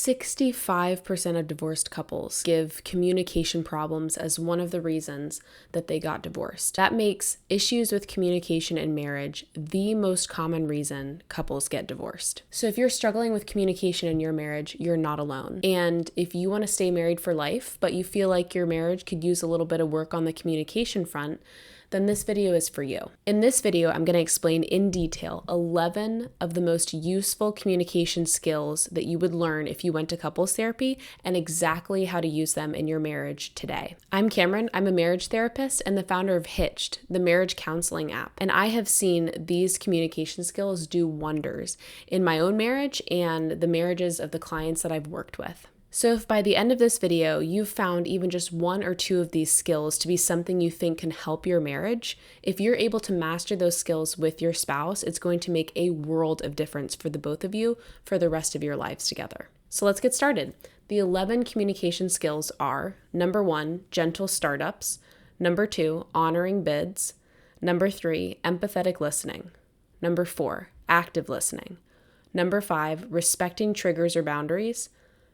65% of divorced couples give communication problems as one of the reasons that they got divorced. That makes issues with communication in marriage the most common reason couples get divorced. So if you're struggling with communication in your marriage, you're not alone. And if you want to stay married for life, but you feel like your marriage could use a little bit of work on the communication front, then this video is for you. In this video, I'm going to explain in detail 11 of the most useful communication skills that you would learn if you went to couples therapy and exactly how to use them in your marriage today. I'm Cameron. I'm a marriage therapist and the founder of Hitched, the marriage counseling app. And I have seen these communication skills do wonders in my own marriage and the marriages of the clients that I've worked with. So if by the end of this video, you've found even just one or two of these skills to be something you think can help your marriage, if you're able to master those skills with your spouse, it's going to make a world of difference for the both of you for the rest of your lives together. So let's get started. The 11 communication skills are: number 1, gentle startups; number 2, honoring bids; number 3, empathetic listening; number 4, active listening; number 5, respecting triggers or boundaries;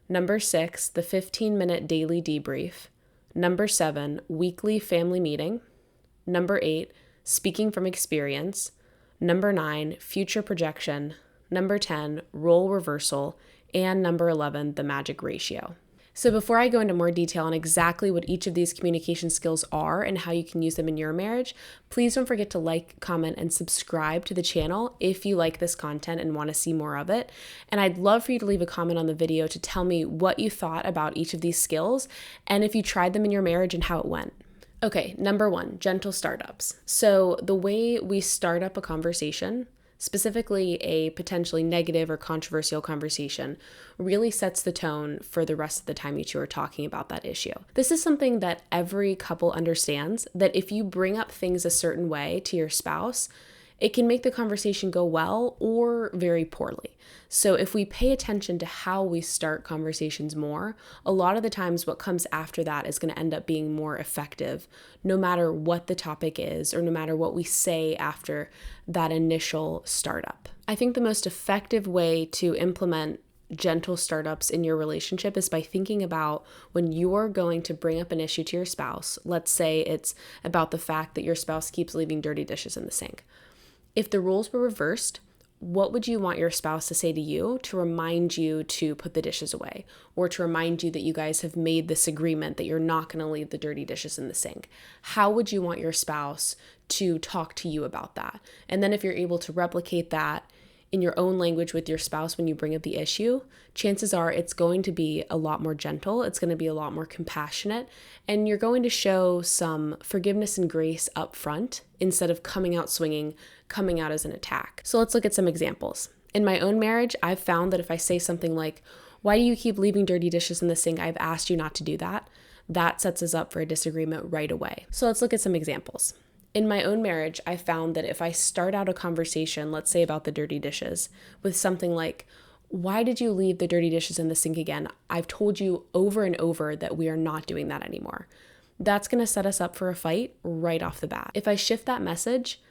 number 6, the 15-minute daily debrief; number 7, weekly family meeting; number 8, speaking from experience; number 9, future projection; number 10, role reversal; and number 11, the magic ratio. So before I go into more detail on exactly what each of these communication skills are and how you can use them in your marriage, please don't forget to like, comment, and subscribe to the channel if you like this content and want to see more of it. And I'd love for you to leave a comment on the video to tell me what you thought about each of these skills and if you tried them in your marriage and how it went. Okay, number 1, gentle startups. So the way we start up a conversation, specifically a potentially negative or controversial conversation, really sets the tone for the rest of the time you two are talking about that issue. This is something that every couple understands, that if you bring up things a certain way to your spouse, it can make the conversation go well or very poorly. So if we pay attention to how we start conversations more, a lot of the times what comes after that is going to end up being more effective, no matter what the topic is or no matter what we say after that initial startup. I think the most effective way to implement gentle startups in your relationship is by thinking about when you're going to bring up an issue to your spouse. Let's say it's about the fact that your spouse keeps leaving dirty dishes in the sink. If the roles were reversed, what would you want your spouse to say to you to remind you to put the dishes away, or to remind you that you guys have made this agreement that you're not going to leave the dirty dishes in the sink? How would you want your spouse to talk to you about that? And then if you're able to replicate that in your own language with your spouse when you bring up the issue, chances are it's going to be a lot more gentle, it's going to be a lot more compassionate, and you're going to show some forgiveness and grace up front instead of coming out swinging, coming out as an attack. So let's look at some examples. In my own marriage, I've found that if I say something like, "Why do you keep leaving dirty dishes in the sink? I've asked you not to do that," that sets us up for a disagreement right away. So let's look at some examples. In my own marriage, I found that if I start out a conversation, let's say about the dirty dishes, with something like, "Why did you leave the dirty dishes in the sink again? I've told you over and over that we are not doing that anymore." That's going to set us up for a fight right off the bat. If I shift that message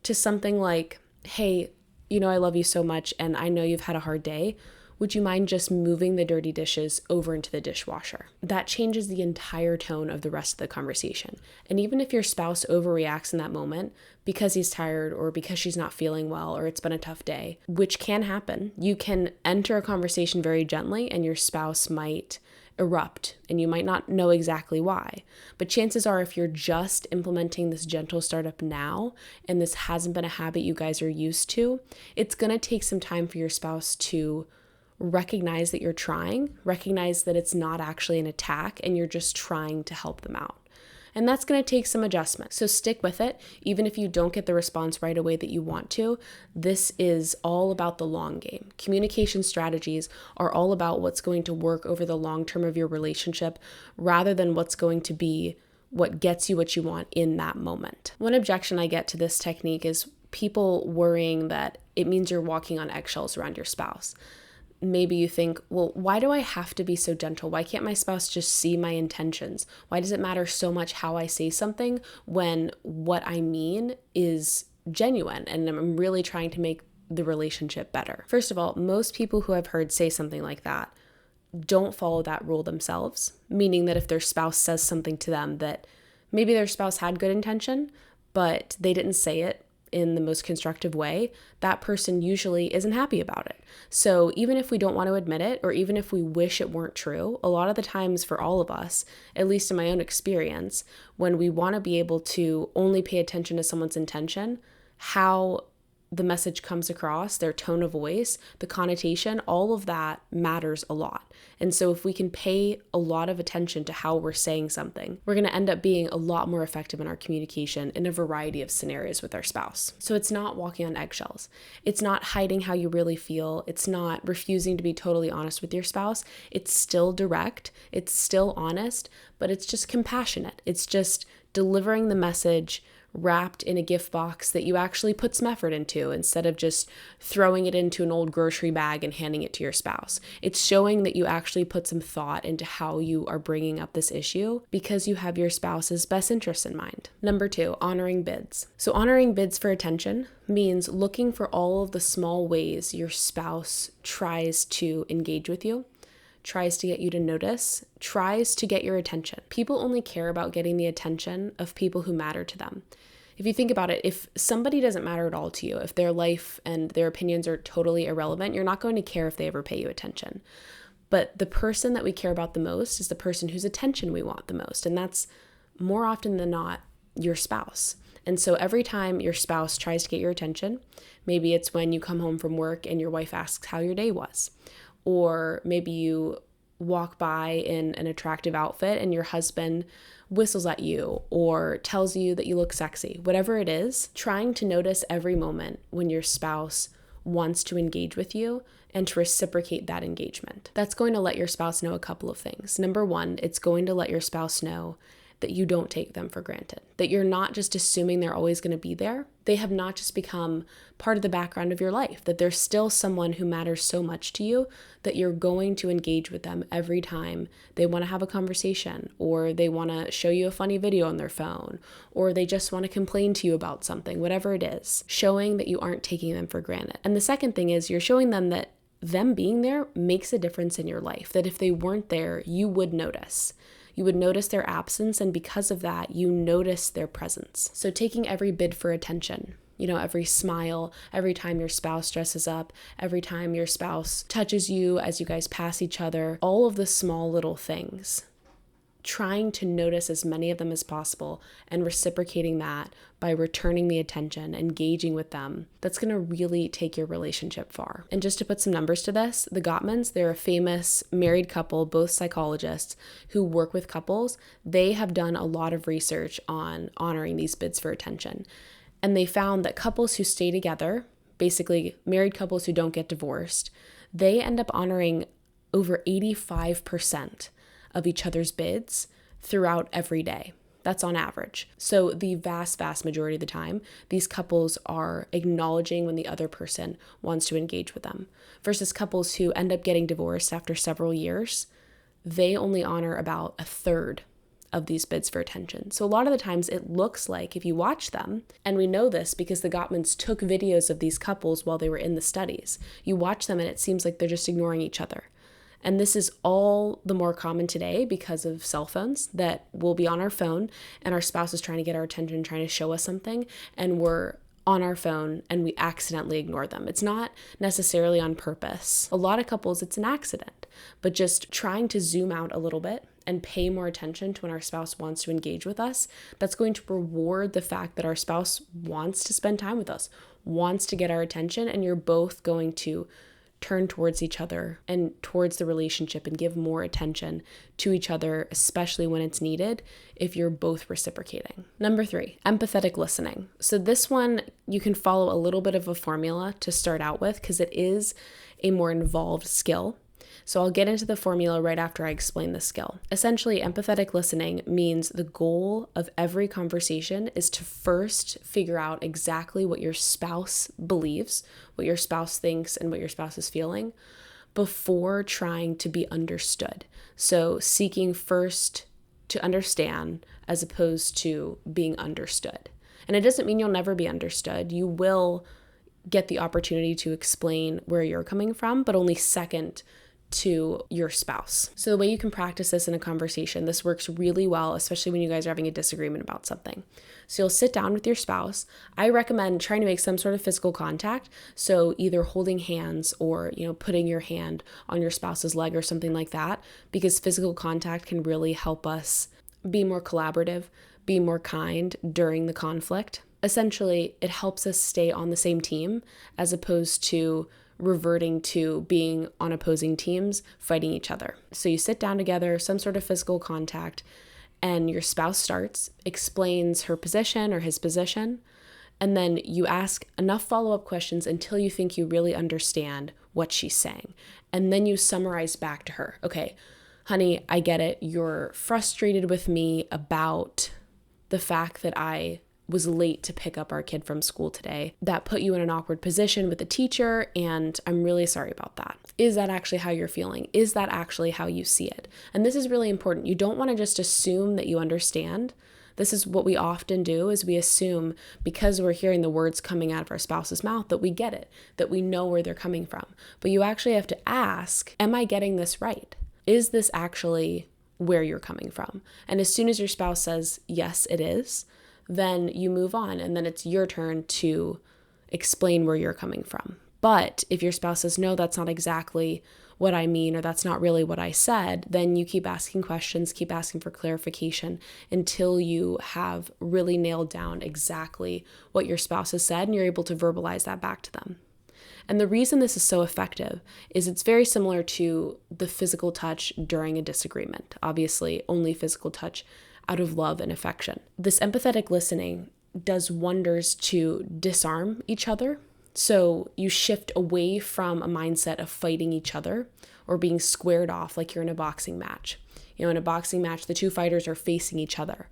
to something like, "Hey, I love you so much and I know you've had a hard day. Would you mind just moving the dirty dishes over into the dishwasher?" That changes the entire tone of the rest of the conversation. And even if your spouse overreacts in that moment because he's tired or because she's not feeling well or it's been a tough day, which can happen, you can enter a conversation very gently and your spouse might erupt and you might not know exactly why. But chances are, if you're just implementing this gentle startup now and this hasn't been a habit you guys are used to, it's going to take some time for your spouse to recognize that you're trying, recognize that it's not actually an attack and you're just trying to help them out. And that's going to take some adjustment. So stick with it. Even if you don't get the response right away that you want to, this is all about the long game. Communication strategies are all about what's going to work over the long term of your relationship rather than what's going to be what gets you what you want in that moment. One objection I get to this technique is people worrying that it means you're walking on eggshells around your spouse. Maybe you think, well, why do I have to be so gentle? Why can't my spouse just see my intentions? Why does it matter so much how I say something when what I mean is genuine and I'm really trying to make the relationship better? First of all, most people who I've heard say something like that don't follow that rule themselves, meaning that if their spouse says something to them that maybe their spouse had good intention, but they didn't say it in the most constructive way, that person usually isn't happy about it. So even if we don't want to admit it, or even if we wish it weren't true, a lot of the times for all of us, at least in my own experience, when we want to be able to only pay attention to someone's intention, how the message comes across, their tone of voice, the connotation, all of that matters a lot. And so if we can pay a lot of attention to how we're saying something, we're going to end up being a lot more effective in our communication in a variety of scenarios with our spouse. So it's not walking on eggshells. It's not hiding how you really feel. It's not refusing to be totally honest with your spouse. It's still direct. It's still honest, but it's just compassionate. It's just delivering the message wrapped in a gift box that you actually put some effort into, instead of just throwing it into an old grocery bag and handing it to your spouse. It's showing that you actually put some thought into how you are bringing up this issue because you have your spouse's best interests in mind. Number 2, honoring bids. So honoring bids for attention means looking for all of the small ways your spouse tries to engage with you, tries to get you to notice, tries to get your attention. People only care about getting the attention of people who matter to them. If you think about it, if somebody doesn't matter at all to you, if their life and their opinions are totally irrelevant, you're not going to care if they ever pay you attention. But the person that we care about the most is the person whose attention we want the most. And that's more often than not your spouse. And so every time your spouse tries to get your attention, maybe it's when you come home from work and your wife asks how your day was. Or maybe you walk by in an attractive outfit and your husband whistles at you or tells you that you look sexy. Whatever it is, trying to notice every moment when your spouse wants to engage with you and to reciprocate that engagement. That's going to let your spouse know a couple of things. Number 1, it's going to let your spouse know that you don't take them for granted, that you're not just assuming they're always going to be there. They have not just become part of the background of your life, that there's still someone who matters so much to you that you're going to engage with them every time they want to have a conversation, or they want to show you a funny video on their phone, or they just want to complain to you about something, whatever it is, showing that you aren't taking them for granted. And the second thing is you're showing them that them being there makes a difference in your life, that if they weren't there, you would notice. You would notice their absence, and because of that, you notice their presence. So taking every bid for attention, every smile, every time your spouse dresses up, every time your spouse touches you as you guys pass each other, all of the small little things, trying to notice as many of them as possible and reciprocating that by returning the attention, engaging with them, that's going to really take your relationship far. And just to put some numbers to this, the Gottmans, they're a famous married couple, both psychologists who work with couples. They have done a lot of research on honoring these bids for attention. And they found that couples who stay together, basically married couples who don't get divorced, they end up honoring over 85% of each other's bids throughout every day. That's on average. So the vast majority of the time, these couples are acknowledging when the other person wants to engage with them. Versus couples who end up getting divorced after several years, they only honor about a third of these bids for attention. So a lot of the times it looks like, if you watch them, and we know this because the Gottmans took videos of these couples while they were in the studies, you watch them and it seems like they're just ignoring each other. And this is all the more common today because of cell phones, that we'll be on our phone and our spouse is trying to get our attention, trying to show us something, and we're on our phone and we accidentally ignore them. It's not necessarily on purpose. A lot of couples, it's an accident, but just trying to zoom out a little bit and pay more attention to when our spouse wants to engage with us, that's going to reward the fact that our spouse wants to spend time with us, wants to get our attention, and you're both going to turn towards each other and towards the relationship and give more attention to each other, especially when it's needed, if you're both reciprocating. Number 3, empathetic listening. So this one, you can follow a little bit of a formula to start out with because it is a more involved skill. So I'll get into the formula right after I explain the skill. Essentially, empathetic listening means the goal of every conversation is to first figure out exactly what your spouse believes, what your spouse thinks, and what your spouse is feeling before trying to be understood. So seeking first to understand as opposed to being understood. And it doesn't mean you'll never be understood. You will get the opportunity to explain where you're coming from, but only second to your spouse. So the way you can practice this in a conversation, this works really well, especially when you guys are having a disagreement about something. So you'll sit down with your spouse. I recommend trying to make some sort of physical contact. So either holding hands or, putting your hand on your spouse's leg or something like that, because physical contact can really help us be more collaborative, be more kind during the conflict. Essentially, it helps us stay on the same team as opposed to reverting to being on opposing teams, fighting each other. So you sit down together, some sort of physical contact, and your spouse starts, explains her position or his position, and then you ask enough follow-up questions until you think you really understand what she's saying. And then you summarize back to her. Okay, honey, I get it. You're frustrated with me about the fact that I was late to pick up our kid from school today. That put you in an awkward position with the teacher, and I'm really sorry about that. Is that actually how you're feeling? Is that actually how you see it? And this is really important. You don't want to just assume that you understand. This is what we often do, is we assume because we're hearing the words coming out of our spouse's mouth that we get it, that we know where they're coming from. But you actually have to ask, am I getting this right? Is this actually where you're coming from? And as soon as your spouse says, yes, it is, then you move on, and then it's your turn to explain where you're coming from. But if your spouse says, no, that's not exactly what I mean, or that's not really what I said, then you keep asking questions, keep asking for clarification until you have really nailed down exactly what your spouse has said and you're able to verbalize that back to them. And the reason this is so effective is it's very similar to the physical touch during a disagreement. Obviously, only physical touch out of love and affection. This empathetic listening does wonders to disarm each other. So you shift away from a mindset of fighting each other or being squared off like you're in a boxing match. In a boxing match, the two fighters are facing each other.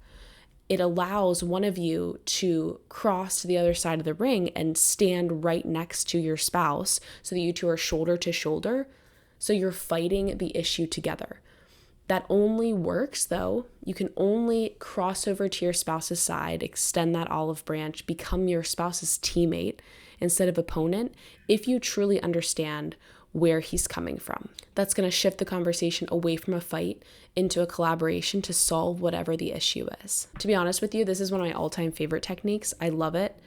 It allows one of you to cross to the other side of the ring and stand right next to your spouse so that you two are shoulder to shoulder. So you're fighting the issue together. That only works, though. You can only cross over to your spouse's side, extend that olive branch, become your spouse's teammate instead of opponent if you truly understand where he's coming from. That's going to shift the conversation away from a fight into a collaboration to solve whatever the issue is. To be honest with you, this is one of my all-time favorite techniques. I love it.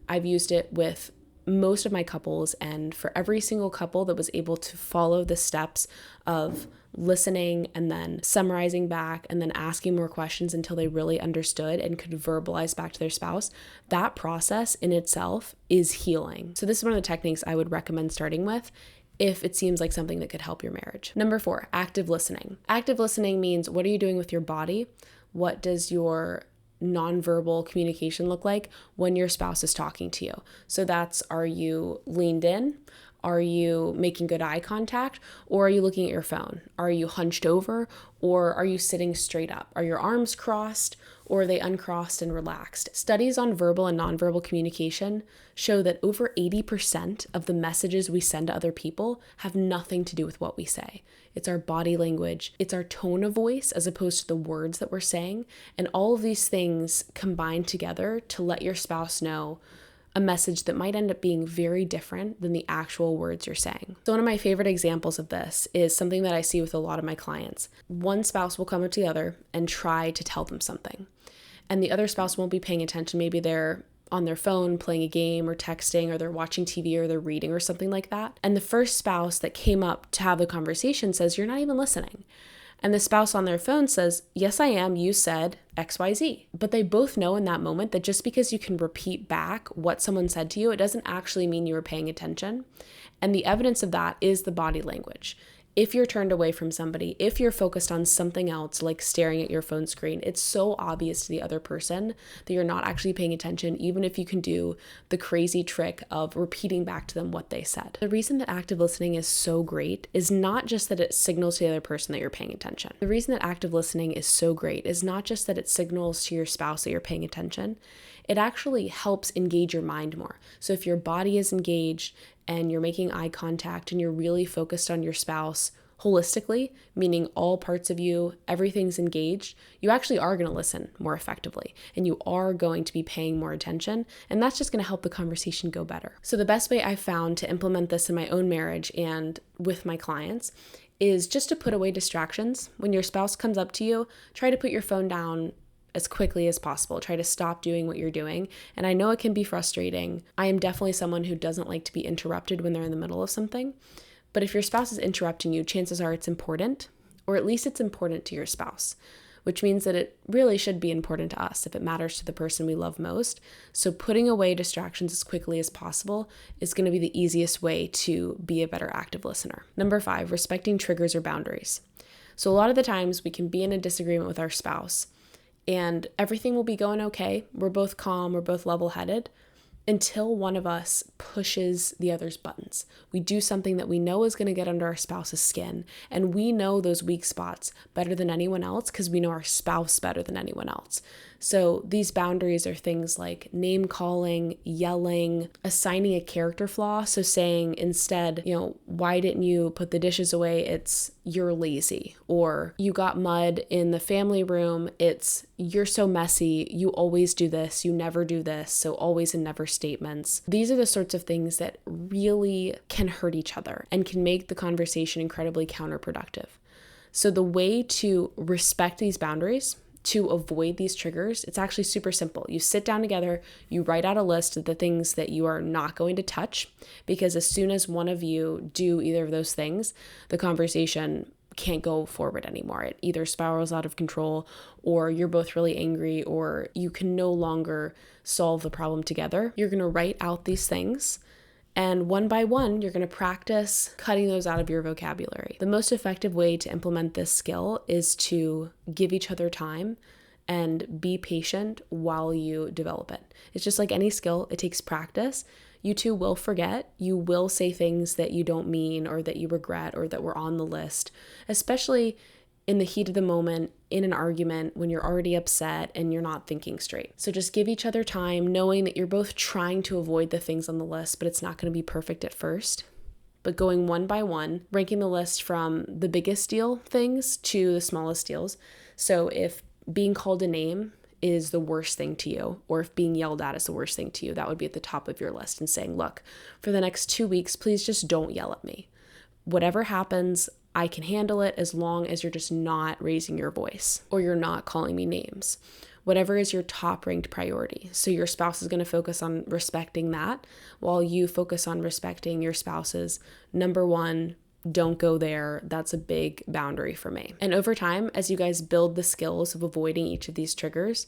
I've used it with most of my couples, and for every single couple that was able to follow the steps of listening and then summarizing back and then asking more questions until they really understood and could verbalize back to their spouse, that process in itself is healing. So this is one of the techniques I would recommend starting with if it seems like something that could help your marriage. Number 4, active listening. Active listening means, what are you doing with your body? What does your nonverbal communication look like when your spouse is talking to you? So that's, are you leaned in? Are you making good eye contact? Or are you looking at your phone? Are you hunched over? Or are you sitting straight up? Are your arms crossed? Or are they uncrossed and relaxed? Studies on verbal and nonverbal communication show that over 80% of the messages we send to other people have nothing to do with what we say. It's our body language, it's our tone of voice as opposed to the words that we're saying. And all of these things combine together to let your spouse know a message that might end up being very different than the actual words you're saying. So one of my favorite examples of this is something that I see with a lot of my clients. One spouse will come up to the other and try to tell them something, and the other spouse won't be paying attention. Maybe they're on their phone playing a game or texting, or they're watching TV or they're reading or something like that. And the first spouse that came up to have the conversation says, "You're not even listening." And the spouse on their phone says, "Yes, I am. You said XYZ. But they both know in that moment that just because you can repeat back what someone said to you, it doesn't actually mean you were paying attention. And the evidence of that is the body language. If you're turned away from somebody, if you're focused on something else, like staring at your phone screen, it's so obvious to the other person that you're not actually paying attention, even if you can do the crazy trick of repeating back to them what they said. The reason that active listening is so great is not just that it signals to the other person that you're paying attention. The reason that active listening is so great is not just that it signals to your spouse that you're paying attention. It actually helps engage your mind more. So if your body is engaged and you're making eye contact and you're really focused on your spouse holistically, meaning all parts of you, everything's engaged, you actually are going to listen more effectively and you are going to be paying more attention, and that's just going to help the conversation go better. So the best way I've found to implement this in my own marriage and with my clients is just to put away distractions. When your spouse comes up to you, try to put your phone down as quickly as possible. Try to stop doing what you're doing. And I know it can be frustrating. I am definitely someone who doesn't like to be interrupted when they're in the middle of something. But if your spouse is interrupting you, chances are it's important, or at least it's important to your spouse, which means that it really should be important to us if it matters to the person we love most. So putting away distractions as quickly as possible is going to be the easiest way to be a better active listener. Number 5, respecting triggers or boundaries. So a lot of the times we can be in a disagreement with our spouse and everything will be going okay. We're both calm, we're both level-headed, until one of us pushes the other's buttons. We do something that we know is going to get under our spouse's skin, and we know those weak spots better than anyone else because we know our spouse better than anyone else. So these boundaries are things like name calling, yelling, assigning a character flaw. So saying instead, why didn't you put the dishes away? It's you're lazy. Or you got mud in the family room. It's you're so messy. You always do this. You never do this. So always and never statements. These are the sorts of things that really can hurt each other and can make the conversation incredibly counterproductive. So the way to respect these boundaries, to avoid these triggers, it's actually super simple. You sit down together, you write out a list of the things that you are not going to touch, because as soon as one of you do either of those things, the conversation can't go forward anymore. It either spirals out of control, or you're both really angry, or you can no longer solve the problem together. You're going to write out these things, and one by one, you're going to practice cutting those out of your vocabulary. The most effective way to implement this skill is to give each other time and be patient while you develop it. It's just like any skill, it takes practice. You two will forget. You will say things that you don't mean or that you regret or that were on the list, especially in the heat of the moment, in an argument, when you're already upset and you're not thinking straight. So just give each other time, knowing that you're both trying to avoid the things on the list, but it's not going to be perfect at first. But going one by one, ranking the list from the biggest deal things to the smallest deals. So if being called a name is the worst thing to you, or if being yelled at is the worst thing to you, that would be at the top of your list, and saying, look, for the next 2 weeks, please just don't yell at me. Whatever happens, I can handle it as long as you're just not raising your voice or you're not calling me names. Whatever is your top ranked priority. So your spouse is going to focus on respecting that while you focus on respecting your spouse's number one, don't go there. That's a big boundary for me. And over time, as you guys build the skills of avoiding each of these triggers,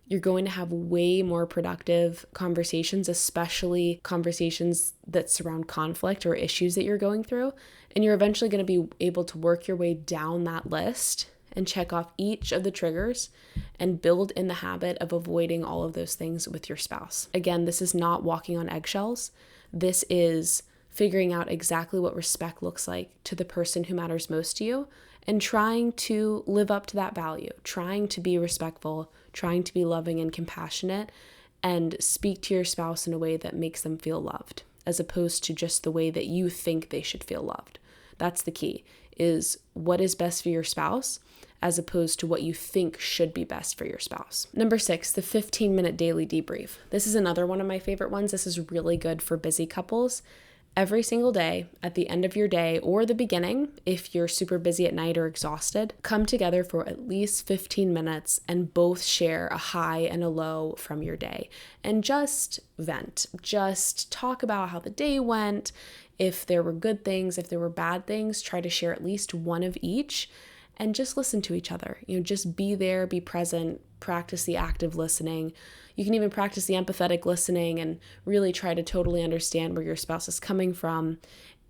you're going to have way more productive conversations, especially conversations that surround conflict or issues that you're going through. And you're eventually going to be able to work your way down that list and check off each of the triggers and build in the habit of avoiding all of those things with your spouse. Again, this is not walking on eggshells. This is figuring out exactly what respect looks like to the person who matters most to you and trying to live up to that value, trying to be respectful, trying to be loving and compassionate, and speak to your spouse in a way that makes them feel loved, as opposed to just the way that you think they should feel loved. That's the key, is what is best for your spouse as opposed to what you think should be best for your spouse. Number 6, the 15-minute daily debrief. This is another one of my favorite ones. This is really good for busy couples. Every single day, at the end of your day or the beginning, if you're super busy at night or exhausted, come together for at least 15 minutes and both share a high and a low from your day. And just vent. Just talk about how the day went. If there were good things, if there were bad things, try to share at least one of each and just listen to each other. Just be there, be present, practice the active listening. You can even practice the empathetic listening and really try to totally understand where your spouse is coming from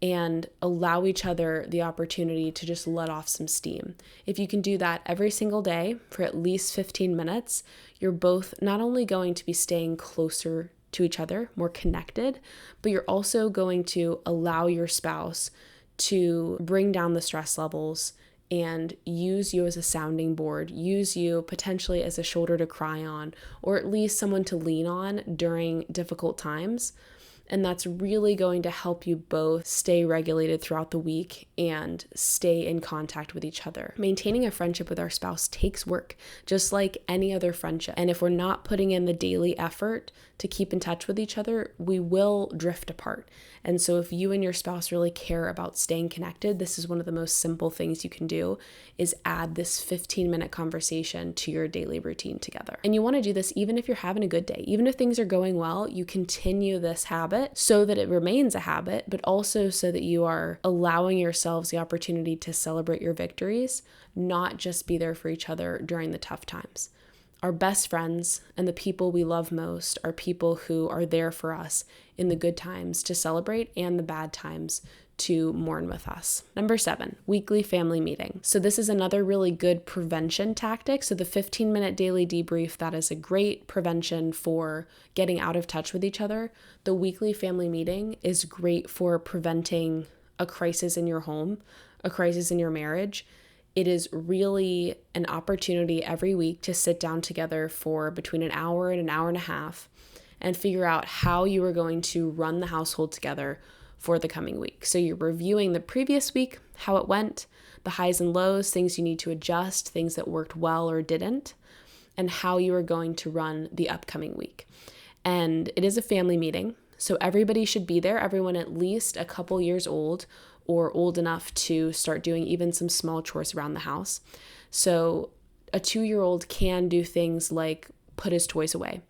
and allow each other the opportunity to just let off some steam. If you can do that every single day for at least 15 minutes, you're both not only going to be staying closer to each other, more connected, but you're also going to allow your spouse to bring down the stress levels and use you as a sounding board, use you potentially as a shoulder to cry on, or at least someone to lean on during difficult times. And that's really going to help you both stay regulated throughout the week and stay in contact with each other. Maintaining a friendship with our spouse takes work, just like any other friendship. And if we're not putting in the daily effort to keep in touch with each other, we will drift apart. And so if you and your spouse really care about staying connected, this is one of the most simple things you can do, is add this 15-minute conversation to your daily routine together. And you want to do this even if you're having a good day. Even if things are going well, you continue this habit so that it remains a habit, but also so that you are allowing yourselves the opportunity to celebrate your victories, not just be there for each other during the tough times. Our best friends and the people we love most are people who are there for us in the good times to celebrate and the bad times to mourn with us. Number 7, weekly family meeting. So this is another really good prevention tactic. So the 15-minute daily debrief, that is a great prevention for getting out of touch with each other. The weekly family meeting is great for preventing a crisis in your home, a crisis in your marriage. It is really an opportunity every week to sit down together for between an hour and a half and figure out how you are going to run the household together for the coming week. So you're reviewing the previous week, how it went, the highs and lows, things you need to adjust, things that worked well or didn't, and how you are going to run the upcoming week. And it is a family meeting, so everybody should be there, everyone at least a couple years old or old enough to start doing even some small chores around the house. So a 2-year-old can do things like put his toys away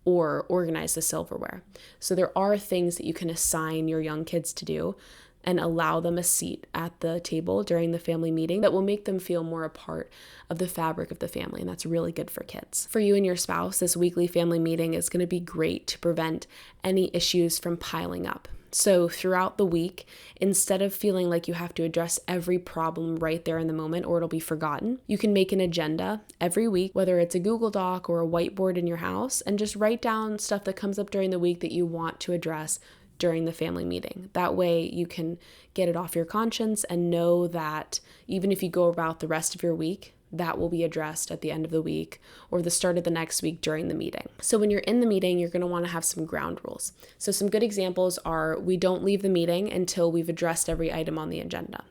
or organize the silverware. So there are things that you can assign your young kids to do and allow them a seat at the table during the family meeting that will make them feel more a part of the fabric of the family, and that's really good for kids. For you and your spouse, this weekly family meeting is going to be great to prevent any issues from piling up. So throughout the week, instead of feeling like you have to address every problem right there in the moment or it'll be forgotten, you can make an agenda every week, whether it's a Google Doc or a whiteboard in your house, and just write down stuff that comes up during the week that you want to address during the family meeting. That way you can get it off your conscience and know that even if you go about the rest of your week, that will be addressed at the end of the week or the start of the next week during the meeting. So when you're in the meeting, you're going to want to have some ground rules. So some good examples are, we don't leave the meeting until we've addressed every item on the agenda.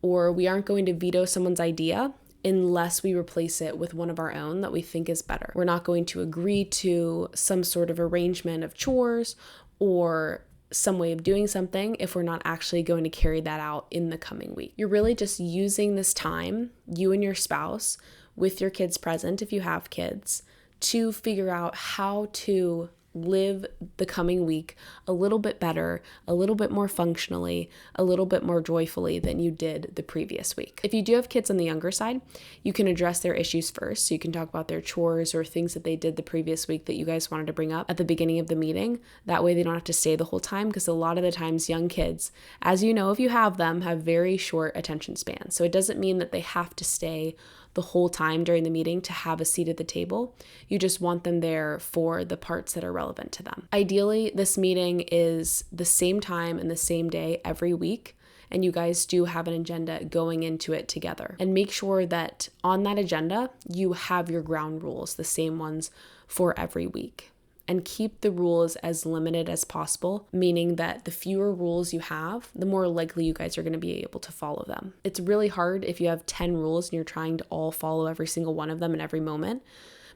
Or we aren't going to veto someone's idea unless we replace it with one of our own that we think is better. We're not going to agree to some sort of arrangement of chores or some way of doing something if we're not actually going to carry that out in the coming week. You're really just using this time, you and your spouse, with your kids present if you have kids, to figure out how to live the coming week a little bit better, a little bit more functionally, a little bit more joyfully than you did the previous week. If you do have kids on the younger side, you can address their issues first. So you can talk about their chores or things that they did the previous week that you guys wanted to bring up at the beginning of the meeting. That way they don't have to stay the whole time, because a lot of the times young kids, as you know, if you have them, have very short attention spans. So it doesn't mean that they have to stay the whole time during the meeting to have a seat at the table. You just want them there for the parts that are relevant to them. Ideally, this meeting is the same time and the same day every week, and you guys do have an agenda going into it together. And make sure that on that agenda, you have your ground rules, the same ones for every week. And keep the rules as limited as possible, meaning that the fewer rules you have, the more likely you guys are going to be able to follow them. It's really hard if you have 10 rules and you're trying to all follow every single one of them in every moment.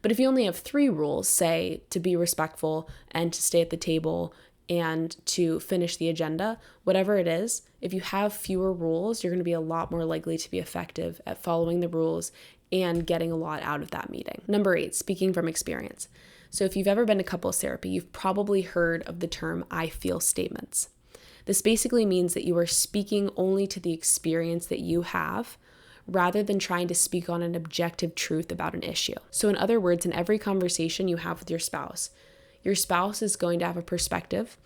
But if you only have 3 rules, say to be respectful and to stay at the table and to finish the agenda, whatever it is, if you have fewer rules, you're going to be a lot more likely to be effective at following the rules and getting a lot out of that meeting. Number 8, speaking from experience. So if you've ever been to couples therapy, you've probably heard of the term I feel statements. This basically means that you are speaking only to the experience that you have, rather than trying to speak on an objective truth about an issue. So in other words, in every conversation you have with your spouse is going to have a perspective,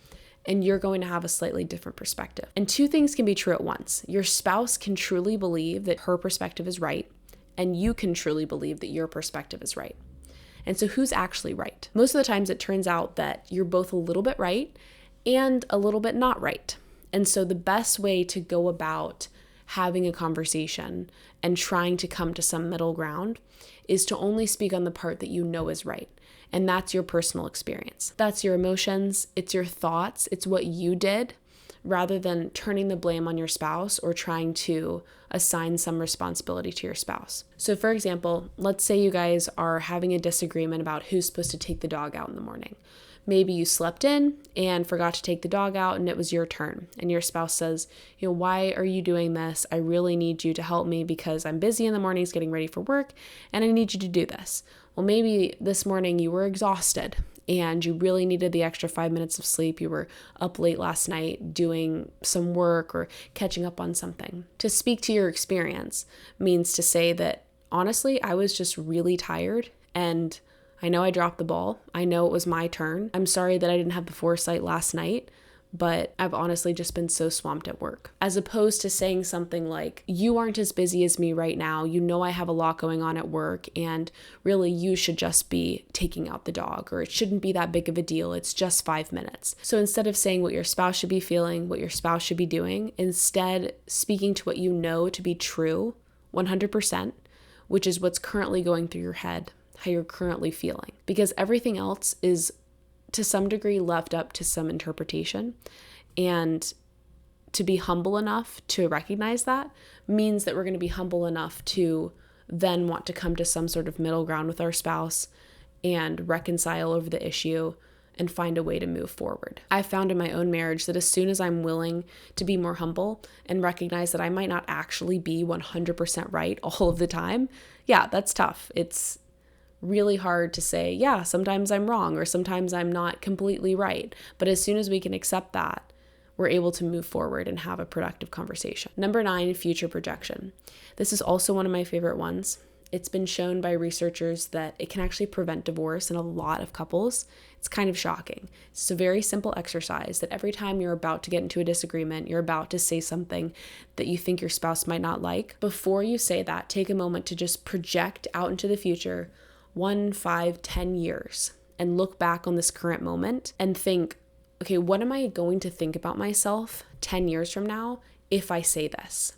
and you're going to have a slightly different perspective. And 2 things can be true at once. Your spouse can truly believe that her perspective is right, and you can truly believe that your perspective is right. And so who's actually right? Most of the times it turns out that you're both a little bit right and a little bit not right. And so the best way to go about having a conversation and trying to come to some middle ground is to only speak on the part that you know is right. And that's your personal experience. That's your emotions. It's your thoughts. It's what you did, rather than turning the blame on your spouse or trying to assign some responsibility to your spouse. So for example, let's say you guys are having a disagreement about who's supposed to take the dog out in the morning. Maybe you slept in and forgot to take the dog out and it was your turn. And your spouse says, why are you doing this? I really need you to help me because I'm busy in the mornings getting ready for work and I need you to do this. Well, maybe this morning you were exhausted and you really needed the extra 5 minutes of sleep. You were up late last night doing some work or catching up on something. To speak to your experience means to say that, honestly, I was just really tired and I know I dropped the ball. I know it was my turn. I'm sorry that I didn't have the foresight last night, but I've honestly just been so swamped at work. As opposed to saying something like, you aren't as busy as me right now. You know I have a lot going on at work and really you should just be taking out the dog, or it shouldn't be that big of a deal. It's just 5 minutes. So instead of saying what your spouse should be feeling, what your spouse should be doing, instead speaking to what you know to be true 100%, which is what's currently going through your head, how you're currently feeling, because everything else is to some degree left up to some interpretation. And to be humble enough to recognize that means that we're going to be humble enough to then want to come to some sort of middle ground with our spouse and reconcile over the issue and find a way to move forward. I found in my own marriage that as soon as I'm willing to be more humble and recognize that I might not actually be 100% right all of the time, yeah, that's tough. It's really hard to say, yeah, sometimes I'm wrong or sometimes I'm not completely right. But as soon as we can accept that, we're able to move forward and have a productive conversation. Number 9, future projection. This is also one of my favorite ones. It's been shown by researchers that it can actually prevent divorce in a lot of couples. It's kind of shocking. It's a very simple exercise that every time you're about to get into a disagreement, you're about to say something that you think your spouse might not like, before you say that, take a moment to just project out into the future 1, 5, 10 years and look back on this current moment and think, okay, what am I going to think about myself 10 years from now if I say this,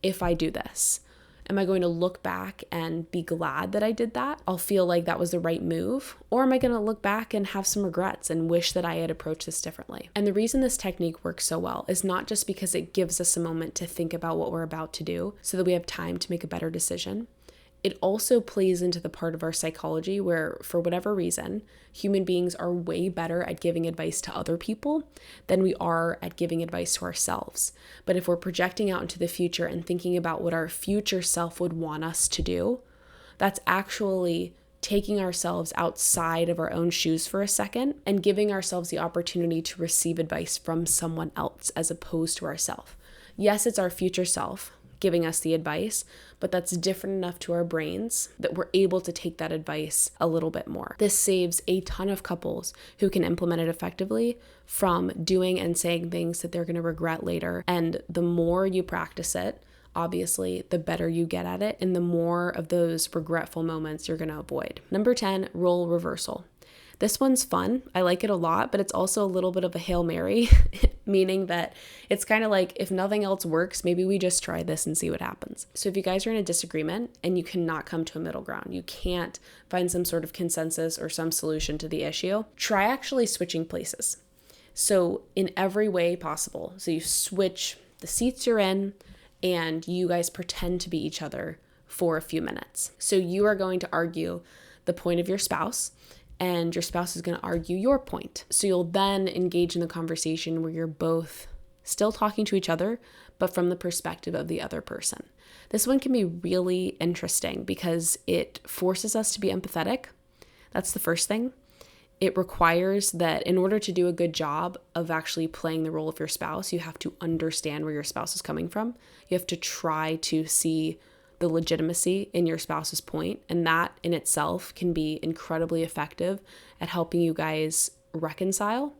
if I do this? Am I going to look back and be glad that I did that? I'll feel like that was the right move. Or am I going to look back and have some regrets and wish that I had approached this differently? And the reason this technique works so well is not just because it gives us a moment to think about what we're about to do so that we have time to make a better decision. It also plays into the part of our psychology where, for whatever reason, human beings are way better at giving advice to other people than we are at giving advice to ourselves. But if we're projecting out into the future and thinking about what our future self would want us to do, that's actually taking ourselves outside of our own shoes for a second and giving ourselves the opportunity to receive advice from someone else as opposed to ourselves. Yes, it's our future self giving us the advice, but that's different enough to our brains that we're able to take that advice a little bit more. This saves a ton of couples who can implement it effectively from doing and saying things that they're going to regret later. And the more you practice it, obviously, the better you get at it and the more of those regretful moments you're going to avoid. Number 10, role reversal. This one's fun. I like it a lot, but it's also a little bit of a Hail Mary, meaning that it's kind of like, if nothing else works, maybe we just try this and see what happens. So if you guys are in a disagreement and you cannot come to a middle ground, you can't find some sort of consensus or some solution to the issue, try actually switching places. So in every way possible. So you switch the seats you're in and you guys pretend to be each other for a few minutes. So you are going to argue the point of your spouse, and your spouse is going to argue your point. So you'll then engage in the conversation where you're both still talking to each other, but from the perspective of the other person. This one can be really interesting because it forces us to be empathetic. That's the first thing. It requires that in order to do a good job of actually playing the role of your spouse, you have to understand where your spouse is coming from. You have to try to see the legitimacy in your spouse's point, and that in itself can be incredibly effective at helping you guys reconcile.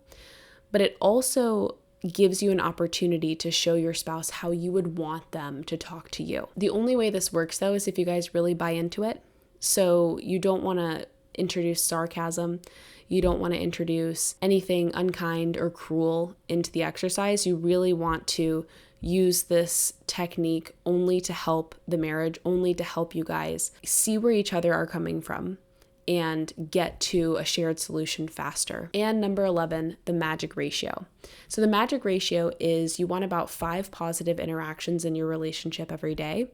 But it also gives you an opportunity to show your spouse how you would want them to talk to you. The only way this works, though, is if you guys really buy into it. So you don't want to introduce sarcasm. You don't want to introduce anything unkind or cruel into the exercise. You really want to use this technique only to help the marriage, only to help you guys see where each other are coming from and get to a shared solution faster. And number 11, the magic ratio. So the magic ratio is you want about 5 positive interactions in your relationship every day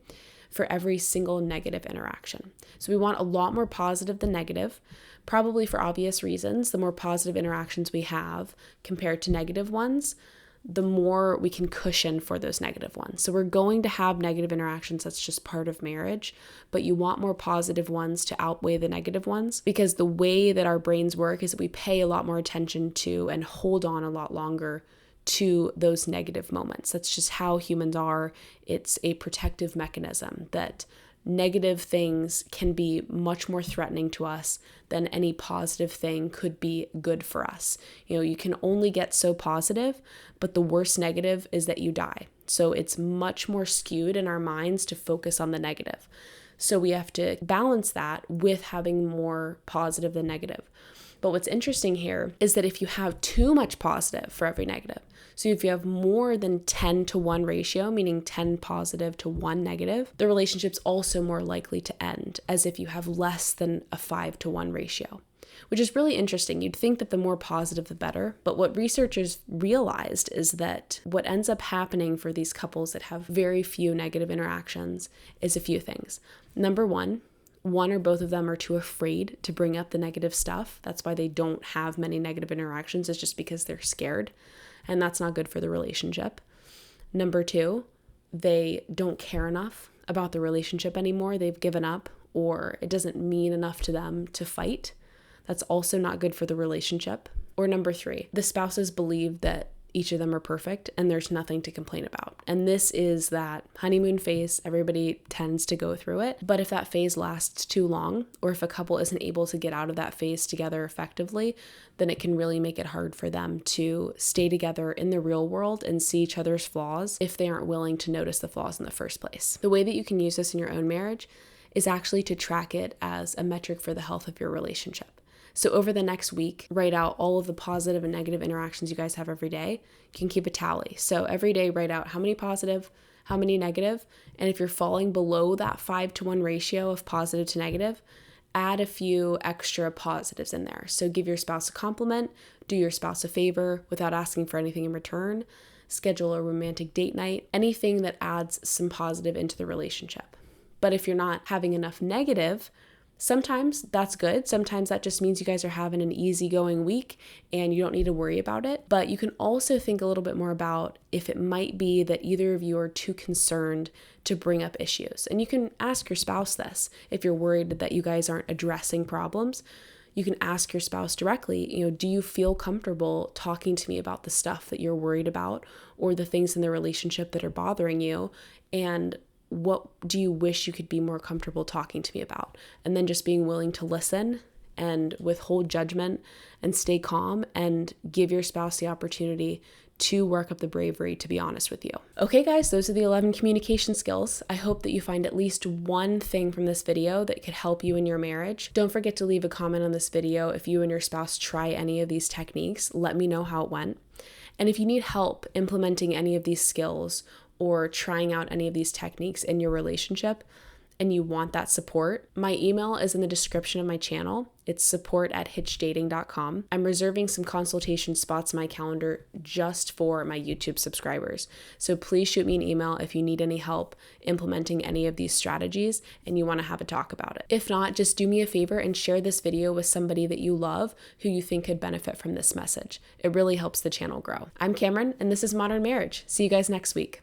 for every single negative interaction. So we want a lot more positive than negative, probably for obvious reasons. The more positive interactions we have compared to negative ones, the more we can cushion for those negative ones. So we're going to have negative interactions. That's just part of marriage, but you want more positive ones to outweigh the negative ones, because the way that our brains work is that we pay a lot more attention to and hold on a lot longer to those negative moments. That's just how humans are. It's a protective mechanism that negative things can be much more threatening to us than any positive thing could be good for us. You can only get so positive, but the worst negative is that you die. So it's much more skewed in our minds to focus on the negative. So we have to balance that with having more positive than negative. But what's interesting here is that if you have too much positive for every negative, so if you have more than 10-to-1 ratio, meaning 10 positive to 1 negative, the relationship's also more likely to end, as if you have less than a 5-to-1 ratio, which is really interesting. You'd think that the more positive, the better. But what researchers realized is that what ends up happening for these couples that have very few negative interactions is a few things. Number one or both of them are too afraid to bring up the negative stuff. That's why they don't have many negative interactions. It's just because they're scared, and that's not good for the relationship. Number two, they don't care enough about the relationship anymore. They've given up, or it doesn't mean enough to them to fight. That's also not good for the relationship. Or number three, the spouses believe that each of them are perfect and there's nothing to complain about. And this is that honeymoon phase. Everybody tends to go through it. But if that phase lasts too long, or if a couple isn't able to get out of that phase together effectively, then it can really make it hard for them to stay together in the real world and see each other's flaws if they aren't willing to notice the flaws in the first place. The way that you can use this in your own marriage is actually to track it as a metric for the health of your relationship. So over the next week, write out all of the positive and negative interactions you guys have every day. You can keep a tally. So every day, write out how many positive, how many negative, and if you're falling below that 5-to-1 ratio of positive to negative, add a few extra positives in there. So give your spouse a compliment, do your spouse a favor without asking for anything in return, schedule a romantic date night, anything that adds some positive into the relationship. But if you're not having enough negative, sometimes that's good. Sometimes that just means you guys are having an easygoing week and you don't need to worry about it. But you can also think a little bit more about if it might be that either of you are too concerned to bring up issues. And you can ask your spouse this. If you're worried that you guys aren't addressing problems, you can ask your spouse directly, do you feel comfortable talking to me about the stuff that you're worried about or the things in the relationship that are bothering you? And what do you wish you could be more comfortable talking to me about? And then just being willing to listen and withhold judgment and stay calm and give your spouse the opportunity to work up the bravery to be honest with you. Okay, guys, those are the 11 communication skills. I hope that you find at least one thing from this video that could help you in your marriage. Don't forget to leave a comment on this video if you and your spouse try any of these techniques. Let me know how it went. And if you need help implementing any of these skills or trying out any of these techniques in your relationship and you want that support, my email is in the description of my channel. It's support@hitchdating.com. I'm reserving some consultation spots in my calendar just for my YouTube subscribers. So please shoot me an email if you need any help implementing any of these strategies and you want to have a talk about it. If not, just do me a favor and share this video with somebody that you love who you think could benefit from this message. It really helps the channel grow. I'm Cameron, and this is Modern Marriage. See you guys next week.